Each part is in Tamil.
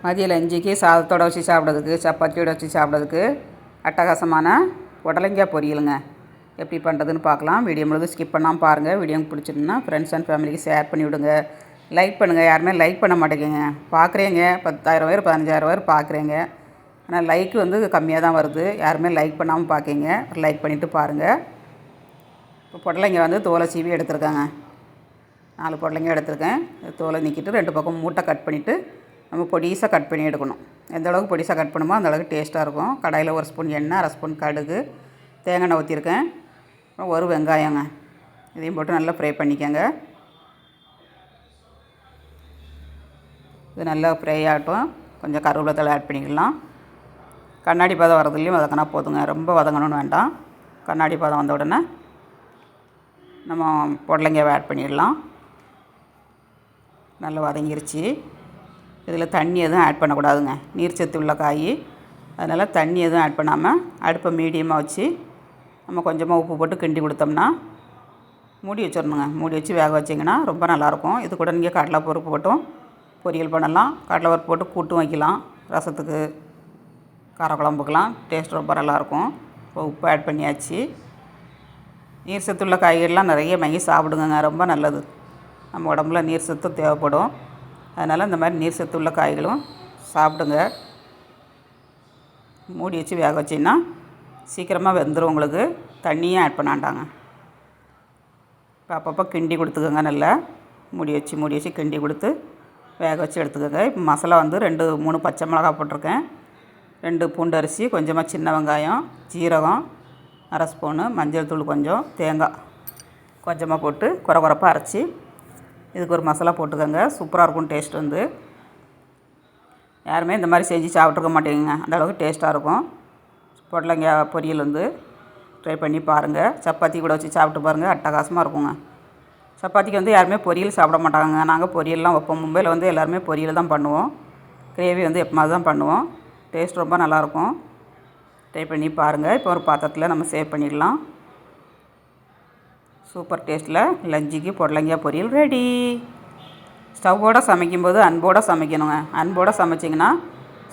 மதிய லஞ்சுக்கு சாதத்தோடு வச்சு சாப்பிட்றதுக்கு சப்பாத்தியோடு வச்சு சாப்பிட்றதுக்கு அட்டகாசமான புடலங்காய் பொரியலுங்க. எப்படி பண்ணுறதுன்னு பார்க்கலாம். வீடியோ முழுவதும் ஸ்கிப் பண்ணாமல் பாருங்கள். வீடியோ பிடிச்சிருந்தா ஃப்ரெண்ட்ஸ் அண்ட் ஃபேமிலிக்கு ஷேர் பண்ணி விடுங்க. லைக் பண்ணுங்கள். யாருமே லைக் பண்ண மாட்டேங்குங்க. பார்க்குறீங்க 10,000 பேர் 15,000 பேர் பார்க்குறீங்க, ஆனால் லைக் கம்மியாக தான் வருது. யாருமே லைக் பண்ணாமல் பார்க்கிங்க. லைக் பண்ணிவிட்டு பாருங்கள். இப்போ புடலங்காய் தோலை சீவி எடுத்துருக்காங்க. 4 புடலங்காய் எடுத்துருக்கேன். தோலை நீக்கிட்டு 2 பக்கம் மூட்டை கட் பண்ணிவிட்டு நம்ம பொடிசாக கட் பண்ணி எடுக்கணும். எந்த அளவுக்கு பொடிசாக கட் பண்ணுமோ அந்த அளவுக்கு டேஸ்ட்டாக இருக்கும். கடாயில் 1 ஸ்பூன் எண்ணெய், 1/2 ஸ்பூன் கடுகு, தேங்காய் எண்ணெய் ஊற்றிருக்கேன். அப்புறம் 1 வெங்காயங்க. இதையும் போட்டு நல்லா ஃப்ரை பண்ணிக்கோங்க. இது நல்லா ஃப்ரை ஆகட்டும். கொஞ்சம் கருவேப்பிலை தழை ஆட் பண்ணிக்கலாம். கண்ணாடி பதம் வரதுலேயும் வதக்கினா போதுங்க. ரொம்ப வதங்கணும்னு வேண்டாம். கண்ணாடி பதம் வந்த உடனே நம்ம புடலங்காவை ஆட் பண்ணிடலாம். நல்லா வதங்கிருச்சு. இதில் தண்ணி எதுவும் ஆட் பண்ணக்கூடாதுங்க. நீர் சத்து உள்ள காய், அதனால் தண்ணி எதுவும் ஆட் பண்ணாமல் அடுப்பை மீடியமாக வச்சு நம்ம கொஞ்சமாக உப்பு போட்டு கிண்டி கொடுத்தோம்னா மூடி வச்சிடணுங்க. மூடி வச்சு வேக வச்சிங்கன்னா ரொம்ப நல்லாயிருக்கும். இது கூட நீங்கள் கடலைப்பருப்பு போட்டும் பொரியல் பண்ணலாம். கடலைப்பருப்பு போட்டு கூட்டும் வைக்கலாம். ரசத்துக்கு, காரக்குழம்புக்கெலாம் டேஸ்ட் ரொம்ப நல்லாயிருக்கும். இப்போ உப்பு ஆட் பண்ணியாச்சு. நீர் சத்துள்ள காய்கறிலாம் நிறைய வாங்கி சாப்பிடுங்க. ரொம்ப நல்லது. நம்ம உடம்புல நீர் சத்து தேவைப்படும். அதனால் இந்த மாதிரி நீர் சத்து உள்ள காய்களும் சாப்பிடுங்க. மூடி வச்சு வேக வச்சிங்கன்னா சீக்கிரமாக வெந்துடும் உங்களுக்கு. தண்ணியும் ஆட் பண்ணாண்டாங்க. இப்போ அப்பப்போ கிண்டி கொடுத்துக்கோங்க. நல்லா மூடி வச்சு கிண்டி கொடுத்து வேக வச்சு எடுத்துக்கோங்க. இப்போ மசாலா 2-3 பச்சை மிளகா போட்டிருக்கேன். 2 பூண்டு அரிசி, கொஞ்சமாக சின்ன வெங்காயம், ஜீரகம், 1/2 ஸ்பூனு, மஞ்சள் தூள் கொஞ்சம், தேங்காய் கொஞ்சமாக போட்டு குறப்பாக அரைச்சி இதுக்கு ஒரு மசாலா போட்டுக்கோங்க. சூப்பராக இருக்கும் டேஸ்ட். யாருமே இந்த மாதிரி செஞ்சு சாப்பிட்ருக்க மாட்டேங்குங்க. அந்தளவுக்கு டேஸ்ட்டாக இருக்கும். புடலங்காய் பொரியல் ட்ரை பண்ணி பாருங்கள். சப்பாத்தி கூட வச்சு சாப்பிட்டு பாருங்கள். அட்டகாசமாக இருக்குங்க. சப்பாத்திக்கு யாருமே பொரியல் சாப்பிட மாட்டாங்க. நாங்கள் பொரியல்லாம் வைப்போம். மும்பையில் எல்லாருமே பொரியல் தான் பண்ணுவோம். கிரேவி எப்போமாவது தான் பண்ணுவோம். டேஸ்ட் ரொம்ப நல்லாயிருக்கும். ட்ரை பண்ணி பாருங்கள். இப்போ ஒரு பாத்திரத்தில் நம்ம சேவ் பண்ணிடலாம். சூப்பர் டேஸ்ட்டில் லஞ்சுக்கு புடலங்காய் பொரியல் ரெடி. ஸ்டவ்வோடு சமைக்கும்போது அன்போடு சமைக்கணுங்க. அன்போடு சமைச்சிங்கன்னா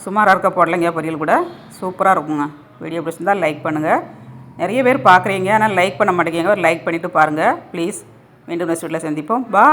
சுமாராக இருக்க புடலங்காய் பொரியல் கூட சூப்பராக இருக்குங்க. வீடியோ பிடிச்சிருந்தால் லைக் பண்ணுங்கள். நிறைய பேர் பார்க்குறீங்க, ஆனால் லைக் பண்ண மாட்டேங்க. ஒரு லைக் பண்ணிவிட்டு பாருங்கள் ப்ளீஸ். மீண்டும் நெக்ஸ்ட் வீடியோவில் சந்திப்போம். பாய்.